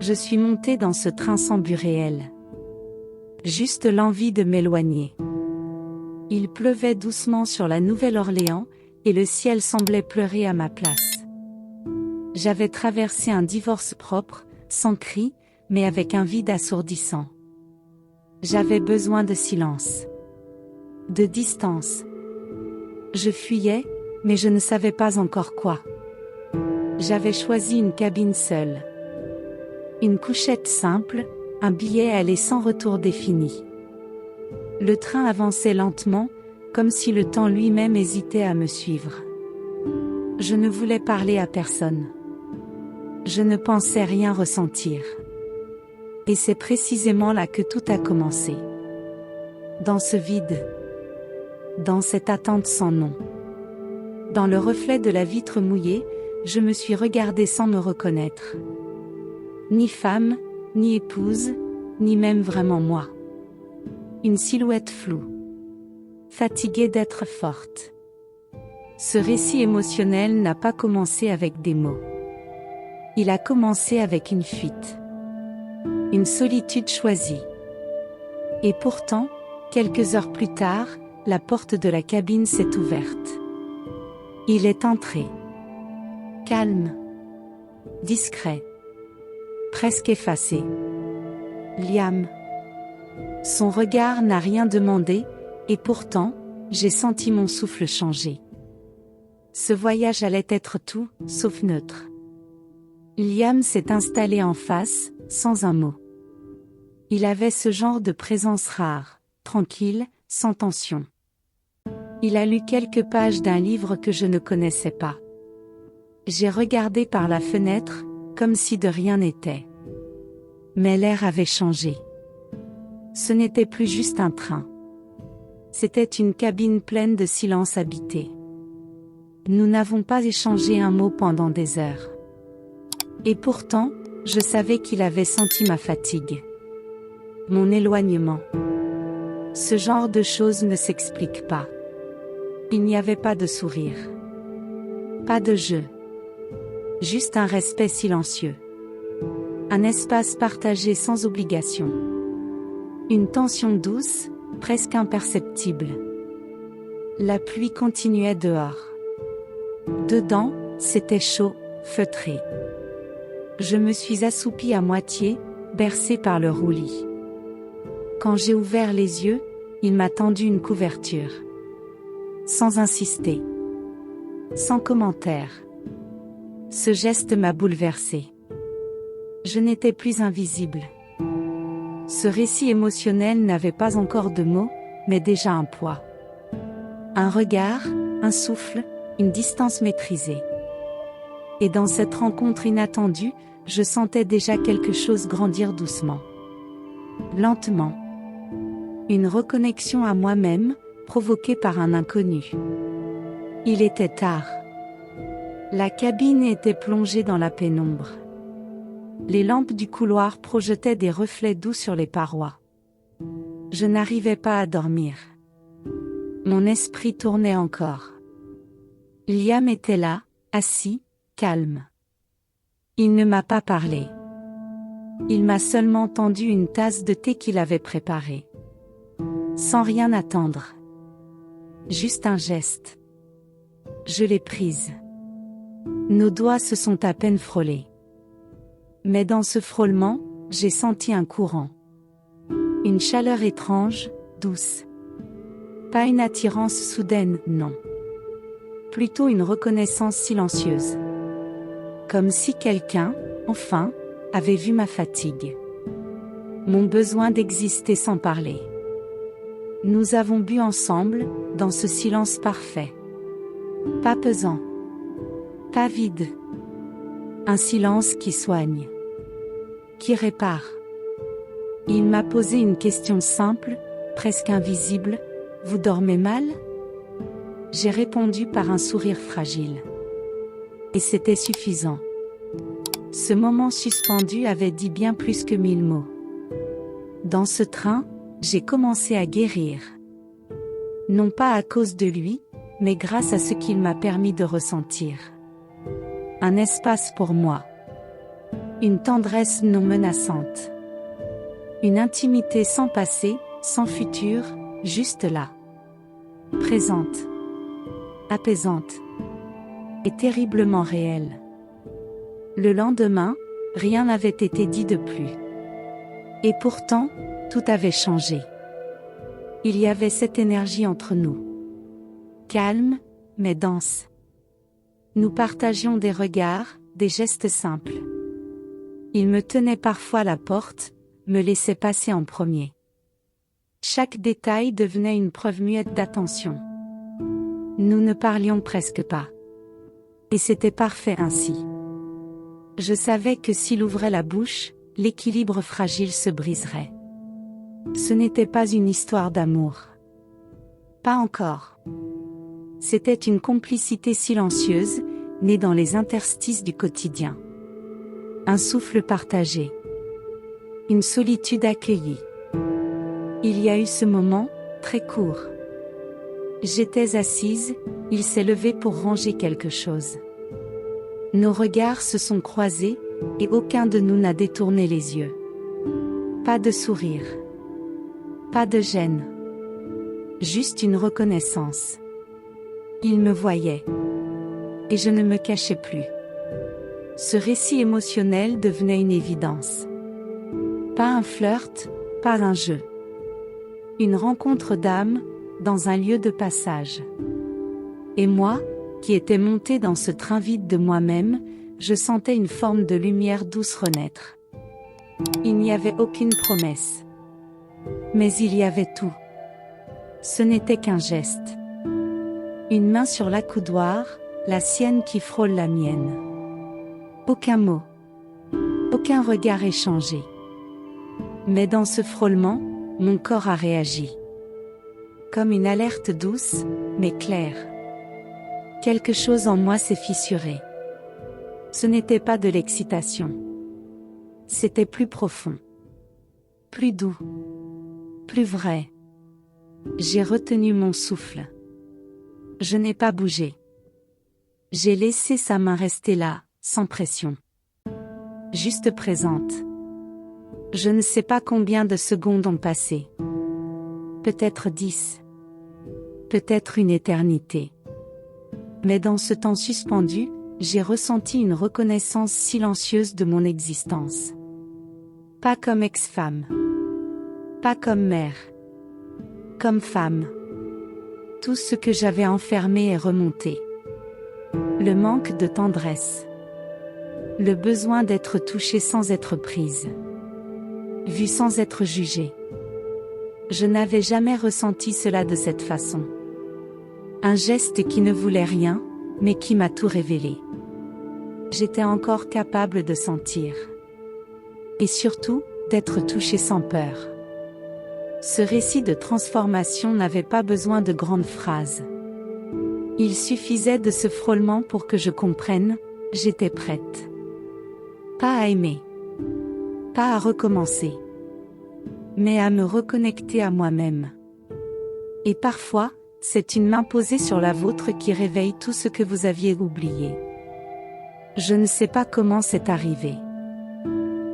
Je suis montée dans ce train sans but réel. Juste l'envie de m'éloigner. Il pleuvait doucement sur la Nouvelle-Orléans, et le ciel semblait pleurer à ma place. J'avais traversé un divorce propre, sans cri, mais avec un vide assourdissant. J'avais besoin de silence. De distance. Je fuyais, mais je ne savais pas encore quoi. J'avais choisi une cabine seule. Une couchette simple, un billet aller sans retour défini. Le train avançait lentement, comme si le temps lui-même hésitait à me suivre. Je ne voulais parler à personne. Je ne pensais rien ressentir. Et c'est précisément là que tout a commencé. Dans ce vide. Dans cette attente sans nom. Dans le reflet de la vitre mouillée, je me suis regardée sans me reconnaître. Ni femme, ni épouse, ni même vraiment moi. Une silhouette floue. Fatiguée d'être forte. Ce récit émotionnel n'a pas commencé avec des mots. Il a commencé avec une fuite. Une solitude choisie. Et pourtant, quelques heures plus tard, la porte de la cabine s'est ouverte. Il est entré. Calme. Discret. Presque effacé. Liam. Son regard n'a rien demandé, et pourtant, j'ai senti mon souffle changer. Ce voyage allait être tout, sauf neutre. Liam s'est installé en face, sans un mot. Il avait ce genre de présence rare, tranquille, sans tension. Il a lu quelques pages d'un livre que je ne connaissais pas. J'ai regardé par la fenêtre, comme si de rien n'était. Mais l'air avait changé. Ce n'était plus juste un train. C'était une cabine pleine de silence habité. Nous n'avons pas échangé un mot pendant des heures. Et pourtant, je savais qu'il avait senti ma fatigue. Mon éloignement. Ce genre de choses ne s'explique pas. Il n'y avait pas de sourire. Pas de jeu. Juste un respect silencieux. Un espace partagé sans obligation. Une tension douce, presque imperceptible. La pluie continuait dehors. Dedans, c'était chaud, feutré. Je me suis assoupie à moitié, bercée par le roulis. Quand j'ai ouvert les yeux, il m'a tendu une couverture. Sans insister. Sans commentaire. Ce geste m'a bouleversée. Je n'étais plus invisible. Ce récit émotionnel n'avait pas encore de mots, mais déjà un poids. Un regard, un souffle, une distance maîtrisée. Et dans cette rencontre inattendue, je sentais déjà quelque chose grandir doucement. Lentement. Une reconnexion à moi-même, provoquée par un inconnu. Il était tard. La cabine était plongée dans la pénombre. Les lampes du couloir projetaient des reflets doux sur les parois. Je n'arrivais pas à dormir. Mon esprit tournait encore. Liam était là, assis, calme. Il ne m'a pas parlé. Il m'a seulement tendu une tasse de thé qu'il avait préparée. Sans rien attendre. Juste un geste. Je l'ai prise. Nos doigts se sont à peine frôlés. Mais dans ce frôlement, j'ai senti un courant. Une chaleur étrange, douce. Pas une attirance soudaine, non. Plutôt une reconnaissance silencieuse. Comme si quelqu'un, enfin, avait vu ma fatigue. Mon besoin d'exister sans parler. Nous avons bu ensemble, dans ce silence parfait. Pas pesant. Pas vide. Un silence qui soigne. Qui répare. Il m'a posé une question simple, presque invisible. Vous dormez mal ? J'ai répondu par un sourire fragile. Et c'était suffisant. Ce moment suspendu avait dit bien plus que 1000 mots. Dans ce train, j'ai commencé à guérir. Non pas à cause de lui, mais grâce à ce qu'il m'a permis de ressentir. Un espace pour moi. Une tendresse non menaçante. Une intimité sans passé, sans futur, juste là. Présente. Apaisante. Et terriblement réelle. Le lendemain, rien n'avait été dit de plus. Et pourtant, tout avait changé. Il y avait cette énergie entre nous. Calme, mais dense. Nous partagions des regards, des gestes simples. Il me tenait parfois à la porte, me laissait passer en premier. Chaque détail devenait une preuve muette d'attention. Nous ne parlions presque pas. Et c'était parfait ainsi. Je savais que s'il ouvrait la bouche, l'équilibre fragile se briserait. Ce n'était pas une histoire d'amour. Pas encore. C'était une complicité silencieuse, née dans les interstices du quotidien. Un souffle partagé. Une solitude accueillie. Il y a eu ce moment, très court. J'étais assise, il s'est levé pour ranger quelque chose. Nos regards se sont croisés, et aucun de nous n'a détourné les yeux. Pas de sourire. Pas de gêne. Juste une reconnaissance. Il me voyait. Et je ne me cachais plus. Ce récit émotionnel devenait une évidence. Pas un flirt, pas un jeu. Une rencontre d'âme, dans un lieu de passage. Et moi, qui étais montée dans ce train vide de moi-même, je sentais une forme de lumière douce renaître. Il n'y avait aucune promesse. Mais il y avait tout. Ce n'était qu'un geste. Une main sur l'accoudoir, la sienne qui frôle la mienne. Aucun mot. Aucun regard échangé. Mais dans ce frôlement, mon corps a réagi. Comme une alerte douce, mais claire. Quelque chose en moi s'est fissuré. Ce n'était pas de l'excitation. C'était plus profond. Plus doux. Plus vrai. J'ai retenu mon souffle. Je n'ai pas bougé. J'ai laissé sa main rester là, sans pression. Juste présente. Je ne sais pas combien de secondes ont passé. Peut-être 10. Peut-être une éternité. Mais dans ce temps suspendu, j'ai ressenti une reconnaissance silencieuse de mon existence. Pas comme ex-femme. Pas comme mère. Comme femme. Tout ce que j'avais enfermé est remonté. Le manque de tendresse. Le besoin d'être touchée sans être prise. Vue sans être jugée. Je n'avais jamais ressenti cela de cette façon. Un geste qui ne voulait rien, mais qui m'a tout révélé. J'étais encore capable de sentir. Et surtout, d'être touchée sans peur. Ce récit de transformation n'avait pas besoin de grandes phrases. Il suffisait de ce frôlement pour que je comprenne, j'étais prête. Pas à aimer. Pas à recommencer. Mais à me reconnecter à moi-même. Et parfois, c'est une main posée sur la vôtre qui réveille tout ce que vous aviez oublié. Je ne sais pas comment c'est arrivé.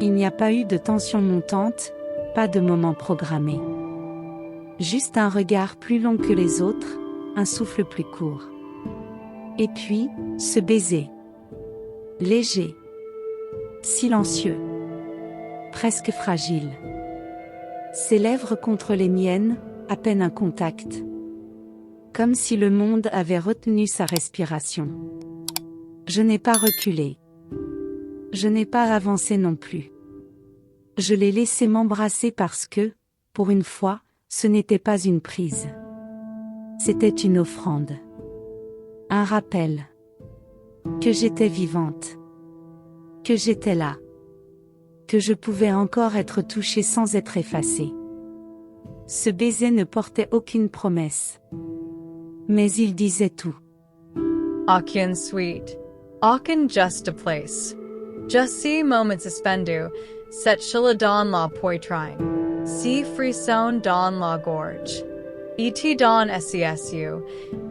Il n'y a pas eu de tension montante, pas de moment programmé. Juste un regard plus long que les autres, un souffle plus court. Et puis, ce baiser. Léger. Silencieux. Presque fragile. Ses lèvres contre les miennes, à peine un contact. Comme si le monde avait retenu sa respiration. Je n'ai pas reculé. Je n'ai pas avancé non plus. Je l'ai laissé m'embrasser parce que, pour une fois, ce n'était pas une prise. C'était une offrande. Un rappel. Que j'étais vivante. Que j'étais là. Que je pouvais encore être touchée sans être effacée. Ce baiser ne portait aucune promesse. Mais il disait tout. Akin sweet. Akin just a place. Just see moments suspendu. Set shilla don la poitrine. See frison don la gorge. Et don sesu.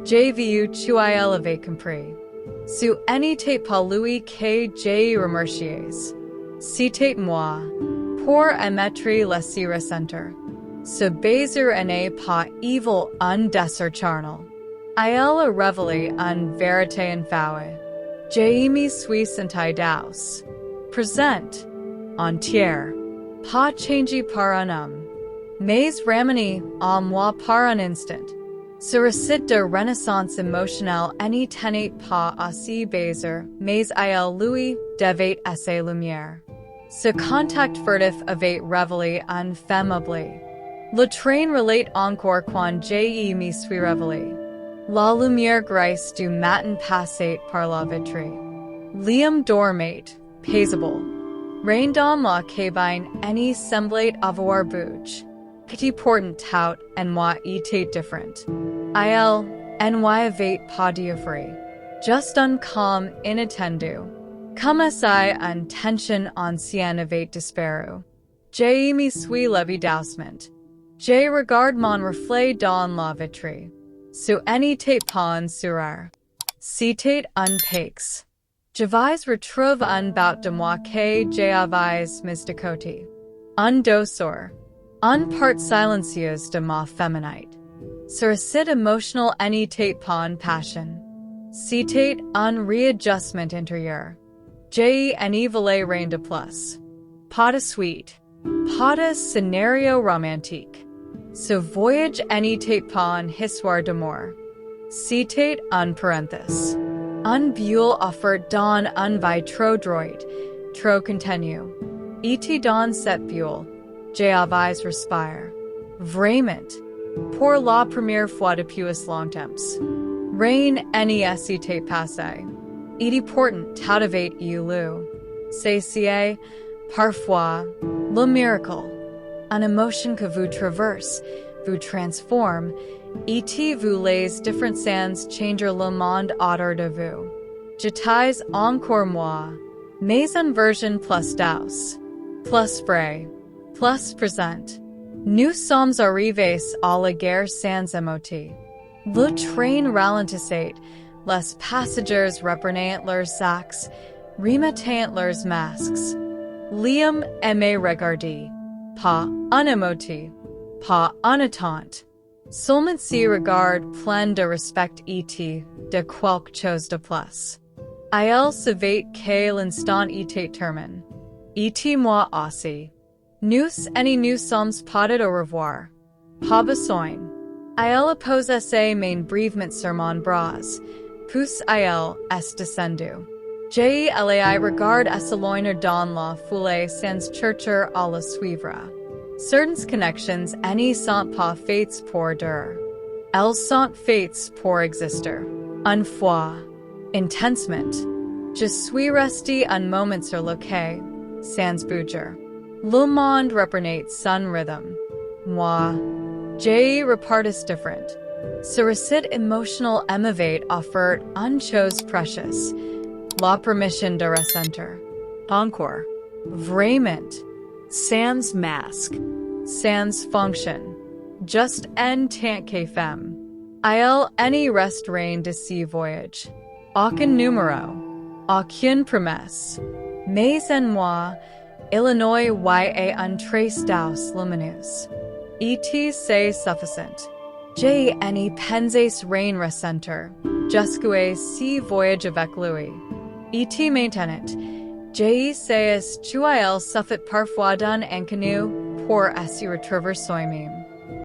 JVU chui elevate compris. Su any tape palui k j remercies. Citate moi. Pour emettre le sira center. Se baiser ene pas evil un desser charnel. Il a révélé un vérité infâme. Jaimi suis sentai daus. Present. Entière. Pas changé par un homme. Mais rameni à moi par un instant. Ce récit de renaissance émotionnelle any tenait pas assez baiser, mais il lui devait assez lumière. Ce contact furtif avait révélé inflammable. Le train relate encore quand je me suis révélé. La lumière grise du matin passait par la vitre. Liam dormait, paisible. Rain dans la cabine any semblait avoir bouge. Petit portant tout and moi était different. Il n'y avait pas d'euphorie. Just un calme inattendu. Comme si une tension ancienne avait disparu. Je me suis levé doucement. Je regarde mon reflet dans la vitre. Ce n'était pas un sourire. C'était un paix. J'avais retrouvé un bout de moi que j'avais mis de côté. Un douceur. Un part silencieuse de ma féminite. Sur cet émotionnel n'était pas une passion. C'était un réadjustment intérieur. J'ai voulais rien de plus. Pas de suite. Pas de scénario romantique. Ce voyage n'était pas une histoire d'amour. C'était un parenthèse. Un bulle offert dans un vie trop droit, trop continu. Et dans cette bulle, j'avais respire. Vraiment. Pour la première fois depuis longtemps. Rien n'était passé. Et pourtant tout avait eu lieu. C'est parfois, le miracle. Une émotion que vous traverse, vous transforme, et vous les différents sens changer le monde autour de vous. J'étais encore moi, mais une version plus douce, plus vraie, plus présente. Nous sommes arrivés à la gare sans émotion. Le train ralentissait, les passagers reprenaient leurs sacs, remettaient leurs masques. Liam aimait regarder. Pas un émotif, pas un attente. Seulement si regard plein de respect et de quelque chose de plus. Il savait que l'instant était terminé. Et moi aussi. Nous nous sommes pas au revoir. Pas besoin. Il posait main brèvement sur mon bras, puis il est descendu. J'ai regard à s'éloigner dans la foulée sans chercher à le suivre. Certaines connections ne sont pas faites pour durer. Elles sont faites pour exister. Une fois, intensement, je suis resté un moment sur le quai, sans bouger. Le monde reprenait son rythme. Moi, j'ai repartis différent. Ce récit émotionnel m'avait offert une chose précieuse. La permission de ressentir. Encore. Vraiment. Sans masque. Sans fonction. Just en tant que femme. Il n'y reste rien de ce voyage. Aucun numéro. Aucune promesse. Mais en moi, Illinois y a un trace d'aus lumineuse. Et c'est suffisant. J'ai pensé rien ressentir. Jusqu'à ce voyage avec lui. Et maintenant, j'ai sais qu'il suffit parfois d'un inconnu pour assurer retrouver soi-même.